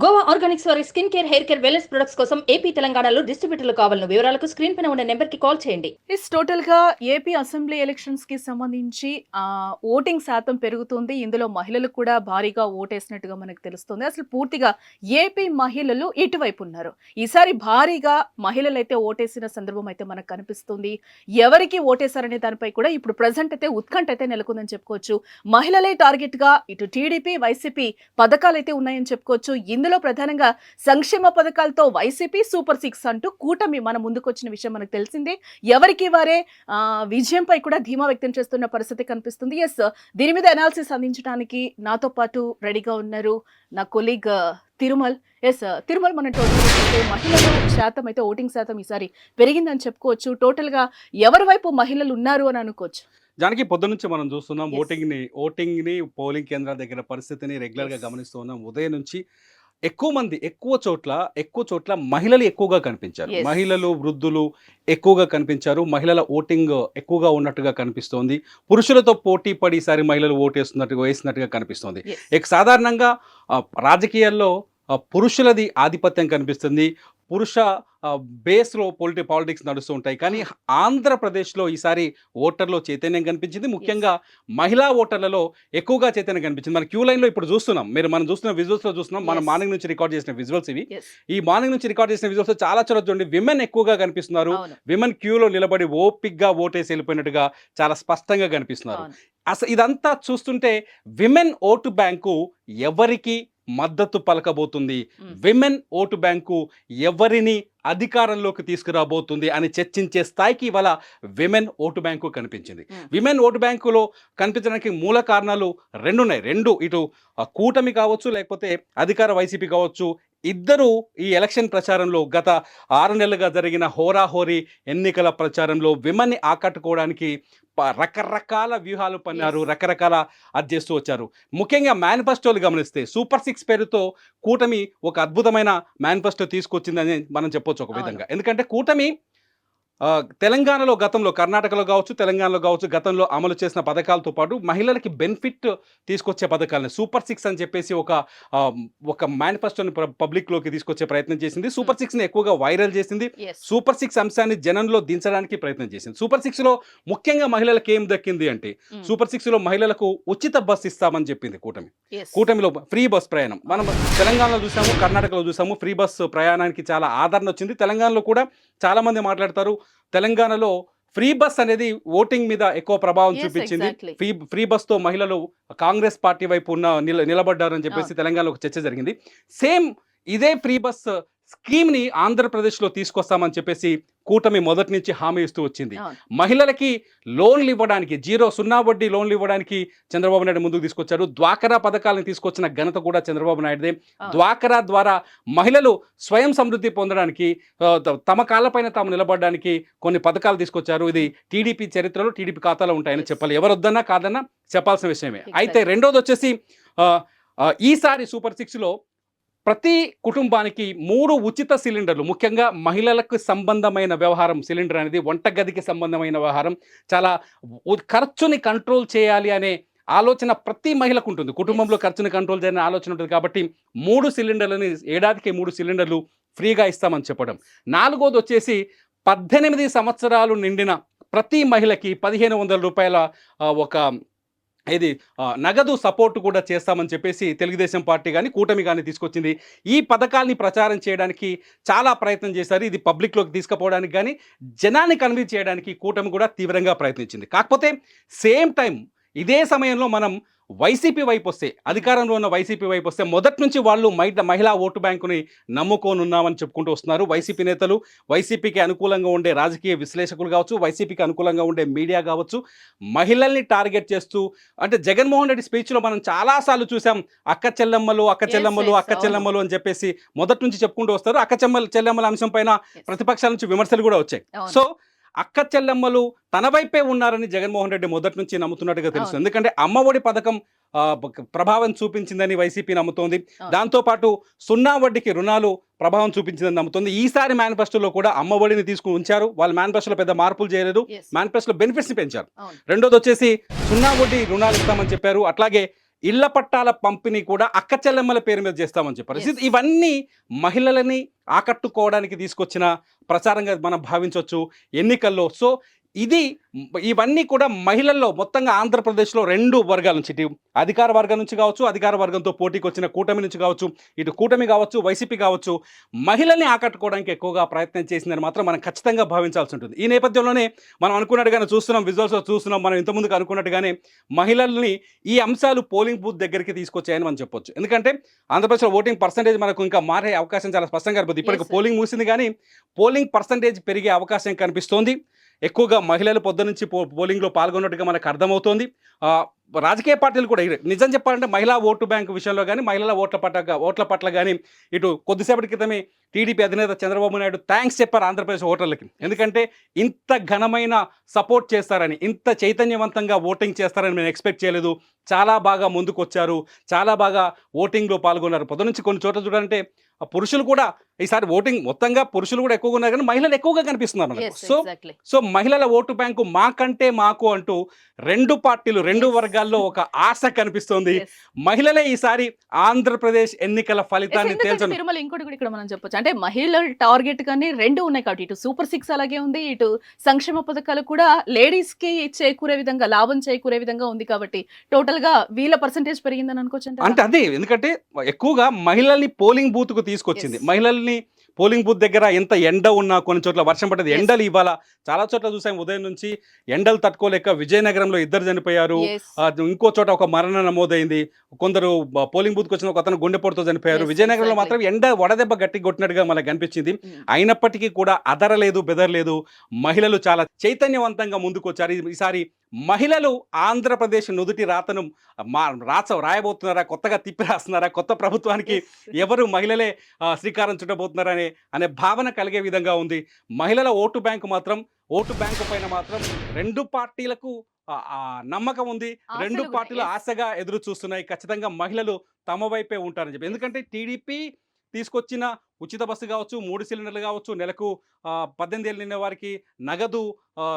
Goa Organics వారి skin care, hair care, wellness products కోసం AP, తెలంగాణలో డిస్ట్రిబ్యూటర్లు కావాలను వివరాలకు స్క్రీన్ పైన ఉన్న నెంబర్కి కాల్ చేయండి. టోటల్ గా ఏపీ అసెంబ్లీ ఎలక్షన్స్ కి సంబంధించి ఓటింగ్ శాతం పెరుగుతుంది. ఇందులో మహిళలు కూడా భారీగా ఓటేసినట్టుగా మనకు తెలుస్తుంది. అసలు పూర్తిగా ఏపీ మహిళలు ఇటువైపు ఉన్నారు. ఈసారి భారీగా మహిళలు అయితే ఓటేసిన సందర్భం అయితే మనకు కనిపిస్తుంది. ఎవరికి ఓటేశారనే దానిపై కూడా ఇప్పుడు ప్రజెంట్ అయితే ఉత్కంఠ అయితే నెలకొందని చెప్పుకోవచ్చు. మహిళలే టార్గెట్ గా ఇటు టీడీపీ, వైసీపీ పథకాలు అయితే ఉన్నాయని చెప్పుకోవచ్చు. ఇందులో ప్రధానంగా సంక్షేమ పథకాలతో వైసీపీ సూపర్ 6 అంటూ కూటమి మన ముందుకొచ్చిన విషయం మనకు తెలిసిందే. ఎవరికి వారే విజయంపై కూడా ధీమా వ్యక్తం చేస్తున్న పరిస్థితి కనిపిస్తుంది. ఎస్, దీని మీద అనాలిసిస్ అందించడానికి నాతో పాటు రెడీగా ఉన్నారు నా కొలీగ్ తిరుమల్. ఎస్ తిరుమల్, మన టోటల్ మహిళల శాతం అయితే ఓటింగ్ శాతం ఈసారి పెరిగిందని చెప్పుకోవచ్చు. టోటల్ గా ఎవరి వైపు మహిళలు ఉన్నారు అని అనుకోవచ్చు. జానకి, పొద్దు నుంచి మనం చూస్తున్నాం ఓటింగ్ ని పోలింగ్ కేంద్రాల దగ్గర పరిస్థితిని రెగ్యులర్ గా గమనిస్తూ ఉన్నాం. ఉదయం నుంచి ఎక్కువ చోట్ల మహిళలు ఎక్కువగా కనిపించారు. మహిళలు, వృద్ధులు ఎక్కువగా కనిపించారు. మహిళల ఓటింగ్ ఎక్కువగా ఉన్నట్టుగా కనిపిస్తోంది. పురుషులతో పోటీ పడి ఈసారి మహిళలు వేసినట్టుగా కనిపిస్తోంది. సాధారణంగా రాజకీయాల్లో పురుషులది ఆధిపత్యం కనిపిస్తుంది. పురుష బేస్లో పాలిటిక్స్ నడుస్తూ ఉంటాయి. కానీ ఆంధ్రప్రదేశ్లో ఈసారి ఓటర్లో చైతన్యం కనిపించింది. ముఖ్యంగా మహిళా ఓటర్లలో ఎక్కువగా చైతన్యం కనిపించింది. మన క్యూ లైన్లో ఇప్పుడు చూస్తున్నాం, మనం చూస్తున్న విజువల్స్లో చూస్తున్నాం. మనం మార్నింగ్ నుంచి రికార్డ్ చేసిన విజువల్స్ ఇవి. ఈ మార్నింగ్ నుంచి రికార్డ్ చేసిన విజువల్స్ చాలా చూడండి, విమెన్ ఎక్కువగా కనిపిస్తున్నారు. విమెన్ క్యూలో నిలబడి ఓపిక్గా ఓటేసి వెళ్ళిపోయినట్టుగా చాలా స్పష్టంగా కనిపిస్తున్నారు. అసలు ఇదంతా చూస్తుంటే విమెన్ ఓటు బ్యాంకు ఎవరికి మద్దతు పలకబోతుంది, విమెన్ ఓటు బ్యాంకు ఎవరిని అధికారంలోకి తీసుకురాబోతుంది అని చర్చించే స్థాయికి ఇవాళ విమెన్ ఓటు బ్యాంకు కనిపించింది. విమెన్ ఓటు బ్యాంకులో కనిపించడానికి మూల కారణాలు రెండు ఇటు కూటమి కావచ్చు, లేకపోతే అధికార వైసీపీ కావచ్చు. ఇద్దరు ఈ ఎలక్షన్ ప్రచారంలో గత 6 నెలలుగా జరిగిన హోరాహోరీ ఎన్నికల ప్రచారంలో విమెన్ని ఆకట్టుకోవడానికి రకరకాల వ్యూహాలు పన్నారు, రకరకాల అది చేస్తూ వచ్చారు. ముఖ్యంగా మేనిఫెస్టోలు గమనిస్తే సూపర్ 6 పేరుతో కూటమి ఒక అద్భుతమైన మేనిఫెస్టో తీసుకొచ్చిందని మనం చెప్పొచ్చు ఒక విధంగా. ఎందుకంటే కూటమి తెలంగాణలో గతంలో, కర్ణాటకలో కావచ్చు, తెలంగాణలో కావచ్చు, గతంలో అమలు చేసిన పథకాలతో పాటు మహిళలకి బెనిఫిట్ తీసుకొచ్చే పథకాలని సూపర్ 6 అని చెప్పేసి ఒక మేనిఫెస్టోని పబ్లిక్లోకి తీసుకొచ్చే ప్రయత్నం చేసింది. సూపర్ 6ని ఎక్కువగా వైరల్ చేసింది. సూపర్ 6 అంశాన్ని జనంలో దించడానికి ప్రయత్నం చేసింది. సూపర్ 6లో ముఖ్యంగా మహిళలకు ఏం దక్కింది అంటే, సూపర్ 6లో మహిళలకు ఉచిత బస్ ఇస్తామని చెప్పింది కూటమి. కూటమిలో ఫ్రీ బస్ ప్రయాణం మనం తెలంగాణలో చూసాము, కర్ణాటకలో చూసాము. ఫ్రీ బస్ ప్రయాణానికి చాలా ఆదరణ వచ్చింది. తెలంగాణలో కూడా చాలా మంది మాట్లాడతారు, తెలంగాణలో ఫ్రీ బస్ అనేది ఓటింగ్ మీద ఎక్కువ ప్రభావం చూపించింది. ఫ్రీ బస్తో మహిళలు కాంగ్రెస్ పార్టీ వైపు నిలబడ్డారని చెప్పేసి తెలంగాణలో ఒక చర్చ జరిగింది. సేమ్ ఇదే ఫ్రీ బస్ స్కీమ్ని ఆంధ్రప్రదేశ్లో తీసుకొస్తామని చెప్పేసి కూటమి మొదటి నుంచి హామీ ఇస్తూ వచ్చింది. మహిళలకి లోన్లు ఇవ్వడానికి, 0 వడ్డీ లోన్లు ఇవ్వడానికి చంద్రబాబు నాయుడు ముందుకు తీసుకొచ్చారు. డ్వాక్రా పథకాలను తీసుకొచ్చిన ఘనత కూడా చంద్రబాబు నాయుడుదే. డ్వాక్రా ద్వారా మహిళలు స్వయం సమృద్ధి పొందడానికి, తమ కాళ్ళపైన తాము నిలబడడానికి కొన్ని పథకాలు తీసుకొచ్చారు. ఇది టీడీపీ చరిత్రలో, టీడీపీ ఖాతాలో ఉంటాయని చెప్పాలి. ఎవరొద్దన్నా కాదన్నా చెప్పాల్సిన విషయమే. అయితే రెండోది వచ్చేసి ఈసారి సూపర్ 6లో ప్రతి కుటుంబానికి 3 ఉచిత సిలిండర్లు. ముఖ్యంగా మహిళలకు సంబంధమైన వ్యవహారం సిలిండర్ అనేది, వంటగదికి సంబంధమైన వ్యవహారం. చాలా ఖర్చుని కంట్రోల్ చేయాలి అనే ఆలోచన ప్రతి మహిళకు ఉంటుంది. కుటుంబంలో ఖర్చుని కంట్రోల్ చేయాలనే ఆలోచన ఉంటుంది. కాబట్టి 3 సిలిండర్లని, ఏడాదికి 3 సిలిండర్లు ఫ్రీగా ఇస్తామని చెప్పడం. 4వది వచ్చేసి 18 సంవత్సరాలు నిండిన ప్రతి మహిళకి 1500 రూపాయల ఒక నగదు సపోర్టు కూడా చేస్తామని చెప్పేసి తెలుగుదేశం పార్టీ కానీ కూటమి కానీ తీసుకొచ్చింది. ఈ పథకాల్ని ప్రచారం చేయడానికి చాలా ప్రయత్నం చేశారు. ఇది పబ్లిక్లోకి తీసుకుపోవడానికి కానీ, జనాన్ని కన్విన్స్ చేయడానికి కూటమి కూడా తీవ్రంగా ప్రయత్నించింది. కాకపోతే సేమ్ టైం ఇదే సమయంలో మనం వైసీపీ వైపు వస్తే, అధికారంలో ఉన్న వైసీపీ వైపు వస్తే, మొదటి నుంచి వాళ్ళు మహిళా ఓటు బ్యాంకుని నమ్ముకొని ఉన్నామని చెప్పుకుంటూ వస్తున్నారు వైసీపీ నేతలు. వైసీపీకి అనుకూలంగా ఉండే రాజకీయ విశ్లేషకులు కావచ్చు, వైసీపీకి అనుకూలంగా ఉండే మీడియా కావచ్చు, మహిళల్ని టార్గెట్ చేస్తూ, అంటే జగన్మోహన్ రెడ్డి స్పీచ్లో మనం చాలాసార్లు చూసాం, అక్క చెల్లెమ్మలు అని చెప్పేసి మొదటి నుంచి చెప్పుకుంటూ వస్తారు. అక్క చెల్లెమ్మల అంశం పైన ప్రతిపక్షాల నుంచి విమర్శలు కూడా వచ్చాయి. సో అక్క చెల్లెమ్మలు తన వైపే ఉన్నారని జగన్మోహన్ రెడ్డి మొదటి నుంచి నమ్ముతున్నట్టుగా తెలుసు. ఎందుకంటే అమ్మఒడి పథకం ప్రభావం చూపించిందని వైసీపీ నమ్ముతోంది. దాంతోపాటు 0 వడ్డీకి రుణాలు ప్రభావం చూపించిందని నమ్ముతుంది. ఈసారి మేనిఫెస్టోలో కూడా అమ్మఒడిని తీసుకుని ఉంచారు. వాళ్ళు మేనిఫెస్టోలో పెద్ద మార్పులు చేయలేదు, మేనిఫెస్టోలో బెనిఫిట్స్ని పెంచారు. రెండోది వచ్చేసి 0 వడ్డీ రుణాలు ఇస్తామని చెప్పారు. అట్లాగే ఇళ్ల పట్టాల పంపిణీ కూడా అక్క చెల్లెమ్మల పేరు మీద చేస్తామని చెప్పారు. Yes. ఇవన్నీ మహిళలని ఆకట్టుకోవడానికి తీసుకొచ్చిన ప్రచారంగా మనం భావించవచ్చు ఎన్నికల్లో. సో ఇవన్నీ కూడా మహిళల్లో మొత్తంగా ఆంధ్రప్రదేశ్లో 2 వర్గాల నుంచి, ఇటు అధికార వర్గం నుంచి కావచ్చు, అధికార వర్గంతో పోటీకి వచ్చిన కూటమి నుంచి కావచ్చు, ఇటు కూటమి కావచ్చు, వైసీపీ కావచ్చు, మహిళల్ని ఆకట్టుకోవడానికి ఎక్కువగా ప్రయత్నం చేసిందని మాత్రం మనం ఖచ్చితంగా భావించాల్సి ఉంటుంది. ఈ నేపథ్యంలోనే మనం అనుకున్నట్టుగానే చూస్తున్నాం, విజువల్స్లో చూస్తున్నాం, మనం ఇంతకుముందుకు అనుకున్నట్టుగానే మహిళల్ని ఈ అంశాలు పోలింగ్ బూత్ దగ్గరికి తీసుకొచ్చాయని మనం చెప్పొచ్చు. ఎందుకంటే ఆంధ్రప్రదేశ్లో ఓటింగ్ పర్సంటేజ్ మనకు ఇంకా మారే అవకాశం చాలా స్పష్టంగా కనిపిస్తుంది. ఇప్పటికి Yes, sir. పోలింగ్ ముగిసింది కానీ పోలింగ్ పర్సంటేజ్ పెరిగే అవకాశం కనిపిస్తోంది. ఎక్కువగా మహిళలు పొద్దు నుంచి పోలింగ్లో పాల్గొన్నట్టుగా మనకు అర్థమవుతోంది. రాజకీయ పార్టీలు కూడా నిజం చెప్పాలంటే మహిళా ఓటు బ్యాంకు విషయంలో కానీ, మహిళల ఓట్ల పట్ల కానీ ఇటు కొద్దిసేపటి క్రితమే టీడీపీ అధినేత చంద్రబాబు నాయుడు థ్యాంక్స్ చెప్పారు ఆంధ్రప్రదేశ్ ఓటర్లకి. ఎందుకంటే ఇంత ఘనమైన సపోర్ట్ చేస్తారని, ఇంత చైతన్యవంతంగా ఓటింగ్ చేస్తారని నేను ఎక్స్పెక్ట్ చేయలేదు. చాలా బాగా ముందుకు వచ్చారు, చాలా బాగా ఓటింగ్లో పాల్గొన్నారు. పొద్దు నుంచి కొన్ని చోట్ల చూడాలంటే పురుషులు కూడా ఈసారి ఓటింగ్ మొత్తంగా పురుషులు కూడా ఎక్కువగా ఉన్నారు కానీ మహిళలు ఎక్కువగా కనిపిస్తున్నారు మనకు. Yes, so exactly. సో మహిళల ఓటు బ్యాంకు మాకంటే మాకు అంటూ 2 పార్టీలు 2 Yes. వర్గాల్లో ఒక ఆశ కనిపిస్తోంది. Yes. మహిళలే ఈసారి ఆంధ్రప్రదేశ్ ఎన్నికల Yes, ఫలితాన్ని ఎందుకంటే తేల్చను. తిరుమల ఇంకోటి కూడా ఇక్కడ మనం చెప్పొచ్చు, అంటే మహిళల టార్గెట్ కానీ 2 ఉన్నాయి కాబట్టి ఇటు సూపర్ 6 అలాగే ఉంది, ఇటు సంక్షేమ పథకాలు కూడా లేడీస్ కి చేకూరే విధంగా, లాభం చేకూరే విధంగా ఉంది కాబట్టి టోటల్ గా వీళ్ళ పర్సంటేజ్ పెరిగిందని అనుకోవచ్చు. అంటే అదే, ఎందుకంటే ఎక్కువగా మహిళల్ని పోలింగ్ బూత్ కు తీసుకొచ్చింది. Yes. మహిళల్ని పోలింగ్ బూత్ దగ్గర ఎంత ఎండ ఉన్నా, కొన్ని చోట్ల వర్షం పడ్డది, Yes. ఎండలు ఇవాళ చాలా చోట్ల చూసాం. ఉదయం నుంచి ఎండలు తట్టుకోలేక విజయనగరంలో 2 చనిపోయారు. ఇంకో చోట ఒక మరణం నమోదైంది. కొందరు పోలింగ్ బూత్కి వచ్చిన ఒక అతను గుండెపోటుతో చనిపోయారు. Yes, విజయనగరంలో exactly. మాత్రం ఎండ వడదెబ్బ గట్టి కొట్టినట్టుగా మనకు కనిపించింది. అయినప్పటికీ కూడా అదరలేదు, బెదరలేదు. మహిళలు చాలా చైతన్యవంతంగా ముందుకొచ్చారు. ఈసారి మహిళలు ఆంధ్రప్రదేశ్ నుదుటి రాతను రాయబోతున్నారా, కొత్తగా తిప్పి రాస్తున్నారా, కొత్త ప్రభుత్వానికి ఎవరు మహిళలే శ్రీకారం చుట్టబోతున్నారా అనే భావన కలిగే విధంగా ఉంది. మహిళల ఓటు బ్యాంకు పైన మాత్రం 2 పార్టీలకు నమ్మకం ఉంది. 2 పార్టీలు ఆశగా ఎదురు చూస్తున్నాయి. ఖచ్చితంగా మహిళలు తమ వైపే ఉంటారని చెప్పి. ఎందుకంటే టీడీపీ తీసుకొచ్చిన ఉచిత బస్సు కావచ్చు, 3 సిలిండర్లు కావచ్చు, నెలకు 18 ఏళ్ళు నిండిన వారికి నగదు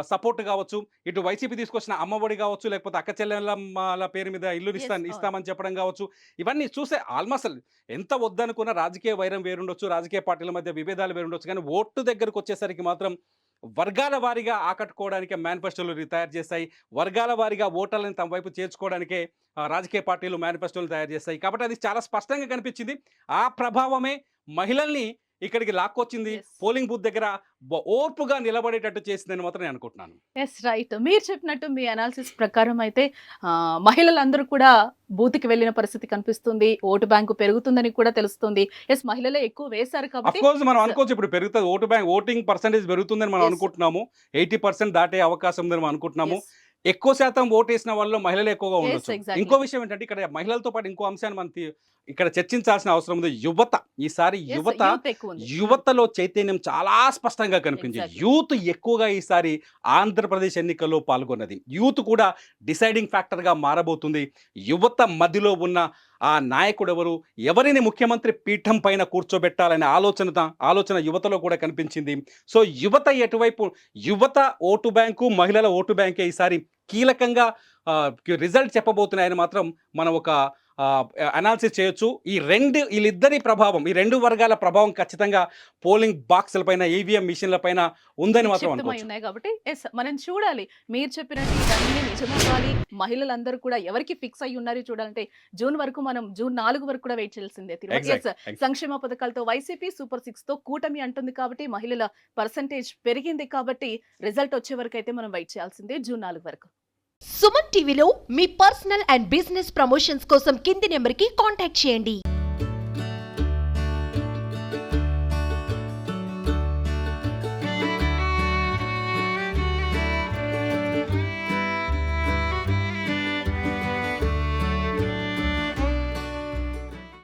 సపోర్ట్ కావచ్చు, ఇటు వైసీపీ తీసుకొచ్చిన అమ్మఒడి కావచ్చు, లేకపోతే అక్క చెల్లెళ్ళ పేరు మీద ఇల్లు ఇస్తామని చెప్పడం కావచ్చు. ఇవన్నీ చూసే ఆల్మోస్ట్ ఎంత వద్దనుకున్న రాజకీయ వైరం వేరుండొచ్చు, రాజకీయ పార్టీల మధ్య విభేదాలు వేరుండొచ్చు, కానీ ఓటు దగ్గరకు వచ్చేసరికి మాత్రం వర్గాల వారీగా ఆకట్టుకోవడానికే మేనిఫెస్టోలు తయారు చేస్తాయి. వర్గాల వారీగా ఓటర్లను తమ వైపు చేర్చుకోవడానికే రాజకీయ పార్టీలు మేనిఫెస్టోలు తయారు చేస్తాయి. కాబట్టి అది చాలా స్పష్టంగా కనిపించింది. ఆ ప్రభావమే మహిళల్ని ఇక్కడికి లాక్కొచ్చింది. పోలింగ్ బూత్ దగ్గర ఓర్పుగా నిలబడేటట్టు చేసిందని మాత్రం నేను అనుకుంటున్నాను. Yes, right. మీరు చెప్పినట్టు మీ అనాలిసిస్ ప్రకారం అయితే మహిళలందరూ కూడా బూత్కి వెళ్ళిన పరిస్థితి కనిపిస్తుంది. ఓటు బ్యాంకు పెరుగుతుందని కూడా తెలుస్తుంది. ఎస్, మహిళలే ఎక్కువ వేశారు కాబట్టి అఫ్కోర్స్ మనం అనుకోవచ్చు ఇప్పుడు పెరుగుతుంది, ఓటింగ్ పర్సెంటేజ్ పెరుగుతుందని మనం అనుకుంటున్నాము. 80% దాటే అవకాశం ఉందని మనం అనుకుంటున్నాము. ఎక్కువ శాతం ఓటేసిన వాళ్ళు మహిళలు ఎక్కువగా ఉండొచ్చు. ఇంకో విషయం ఏంటంటే ఇక్కడ మహిళలతో పాటు ఇంకో అంశాన్ని మనం ఇక్కడ చర్చించాల్సిన అవసరం ఉంది. యువత ఈసారి యువతలో చైతన్యం చాలా స్పష్టంగా కనిపించింది. యూత్ ఎక్కువగా ఈసారి ఆంధ్రప్రదేశ్ ఎన్నికల్లో పాల్గొన్నది. యూత్ కూడా డిసైడింగ్ ఫ్యాక్టర్ గా మారబోతుంది. యువత మధ్యలో ఉన్న ఆ నాయకుడు ఎవరిని ముఖ్యమంత్రి పీఠం పైన కూర్చోబెట్టాలనే ఆలోచన యువతలో కూడా కనిపించింది. సో యువత ఎటువైపు, యువత ఓటు బ్యాంకు, మహిళల ఓటు బ్యాంకే ఈసారి కీలకంగా రిజల్ట్ చెప్పబోతున్నాయని మాత్రం మనం ఒక అనాలిసిస్ చేయొచ్చు. వీళ్ళిద్దరి ప్రభావం, ఈ 2 వర్గాల ప్రభావం ఖచ్చితంగా పోలింగ్ బాక్సుల పైన, ఈవీఎం మిషన్ల పైన ఉందని మాత్రం అనుకోవచ్చు. కాబట్టి ఎస్, మనం చూడాలి. మీరు చెప్పినట్టు ఇవన్నీ నిజమవ్వాలి. మహిళలందరూ కూడా ఎవరికి ఫిక్స్ అయ్యి ఉన్నారు చూడాలంటే జూన్ 4 వరకు కూడా వెయిట్ చేయాల్సిందే. సంక్షేమ పథకాలతో వైసీపీ, సూపర్ 6 తో కూటమి అంటుంది కాబట్టి మహిళల పర్సంటేజ్ పెరిగింది కాబట్టి రిజల్ట్ వచ్చే వరకు అయితే మనం వెయిట్ చేయాల్సిందే జూన్ 4 వరకు. సుమన్ టీవీలో మీ పర్సనల్ అండ్ బిజినెస్ ప్రమోషన్స్ కోసం కింది నెంబర్కి కాంటాక్ట్ చేయండి.